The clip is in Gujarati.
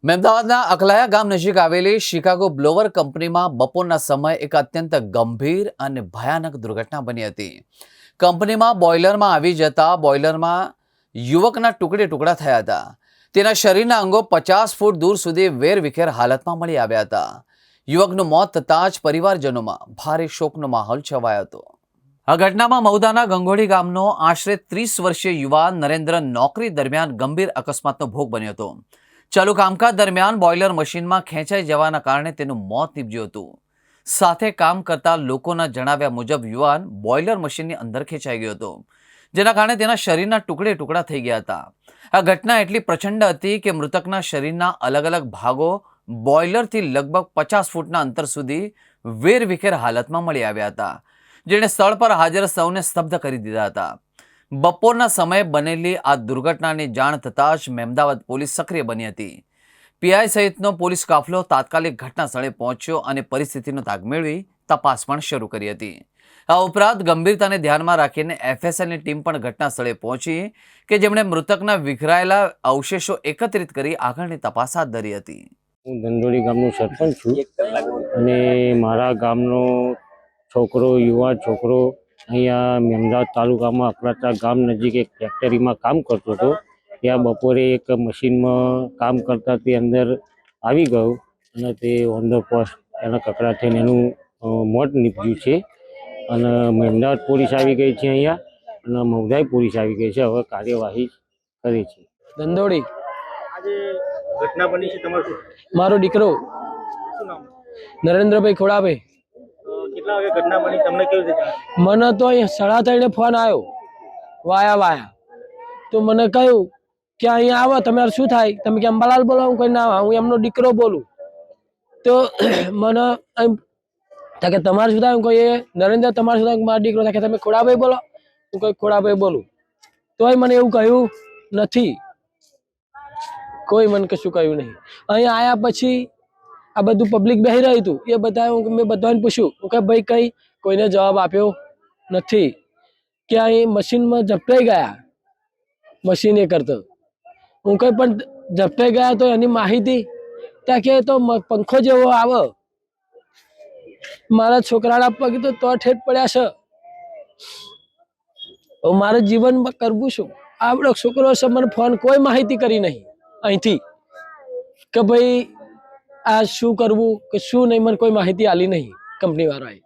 મહેમદાવાદના અકલાયા ગામ નજીક આવેલી શિકાગો બ્લોવર કંપનીમાં બપોરના સમયે એક અત્યંત ગંભીર અને ભયાનક દુર્ઘટના બની હતી। કંપનીમાં બોઇલરમાં આવી જતા બોઇલરમાં યુવકના ટુકડા થયા હતા। તેના શરીરના અંગો 50 ફૂટ દૂર સુધી વેરવિખેર હાલતમાં મળી આવ્યા હતા। યુવકનું મોત થતાં જ પરિવારજનોમાં ભારે શોકનો માહોલ છવાયો હતો। આ ઘટનામાં મહુદાના ગંગોળી ગામનો આશરે 30 વર્ષીય યુવાન નરેન્દ્ર નોકરી દરમિયાન ગંભીર અકસ્માતનો ભોગ બન્યો હતો। ચાલુ કામકાજ દરમિયાન બોઇલર મશીનમાં ખેંચાઈ જવાના કારણે તેનું મોત નીપજ્યું હતું। સાથે કામ કરતા લોકોના જણાવ્યા મુજબ યુવાન બોઇલર મશીનની અંદર ખેંચાઈ ગયો હતો, જેના કારણે તેના શરીરના ટુકડા થઈ ગયા હતા। આ ઘટના એટલી પ્રચંડ હતી કે મૃતકના શરીરના અલગ અલગ ભાગો બોઇલરથી લગભગ 50 ફૂટના અંતર સુધી વેરવિખેર હાલતમાં મળી આવ્યા હતા, જેણે સ્થળ પર હાજર સૌને સ્તબ્ધ કરી દીધા હતા। બપોરના સમયે બનેલી આ દુર્ઘટનાની જાણ થતાં જ મહેમદાવાદ પોલીસ સક્રિય બની હતી। પીઆઈ સહિતનો પોલીસ કાફલો તાત્કાલિક ઘટના સ્થળે પહોંચ્યો અને પરિસ્થિતિનો તાગ મેળવી તપાસ પણ શરૂ કરી હતી। આ ઉપરાંત ગંભીરતાને ધ્યાનમાં રાખીને એફએસએલની ટીમ પણ ઘટના સ્થળે પહોંચી કે જેમણે મૃતકના વિખરાયેલા અવશેષો એકત્રિત કરી આગળની તપાસ હાથ ધરી હતી। હું ગંગોળી ગામનો સરપંચ છું અને મારા ગામનો છોકરો યુવા છોકરો અહીંયા મહેમદાવાદ તાલુકામાં અકલાતા ગામ નજીક એક ફેક્ટરીમાં કામ કરતો હતો। ત્યાં બપોરે એક મશીનમાં કામ કરતા તે અંદર આવી ગયો અને તે ઓન ધ સ્પોટ એના કકડા થઈને એનું મોત નીપજ્યું છે અને મહેમદાવાદ પોલીસ આવી ગઈ છે અહીંયા અને મહુદાઈ પોલીસ આવી ગઈ છે। હવે કાર્યવાહી કરે છે। ધંધોળી આજે ઘટના બની છે તમારું મારો દીકરો શું નામ? નરેન્દ્રભાઈ ખોડાભાઈ। કેટલા વાગે ઘટના બની તમને કેવી રીતે જાણ? મને તો અહીંયા 3:30 ફોન આવ્યો વાયા તો મને કહ્યું કે અહીંયા આવો, તમારે શું થાય? તમે કે અંબાલાલ બોલો? હું કઈ ના, હું એમનો દીકરો બોલું। તો મને કે તમારે શું થાય? હું કહીએ નરેન્દ્ર તમારે શું થાય? મારો દીકરો થાય કે તમે ખોડાભાઈ બોલો? હું કઈ ખોડાભાઈ બોલું। તોય મને એવું કહ્યું નથી, કોઈ મને કશું કહ્યું નહીં। અહીંયા આવ્યા પછી આ બધું પબ્લિક બેસી રહ્યું હતું, એ બધા મેં બધાને પૂછ્યું કે ભાઈ કઈ કોઈને જવાબ આપ્યો નથી કે અહીં મશીનમાં ઝપટાઈ ગયા, મશીન એ કરતો હું કઈ પણ ઝપટાઈ ગયા તો એની માહિતી ત્યાં કે તો પંખો જેવો આવે, મારા છોકરાના પગ તો ઠેઠ પડ્યા છે। મારે જીવનમાં કરવું શું? આપણો છોકરો છે, મને ફોન કોઈ માહિતી કરી નહીં અહીંથી કે ભાઈ આ શું કરવું કે શું નહીં, મને કોઈ માહિતી આલી નહીં કંપની વાળાએ।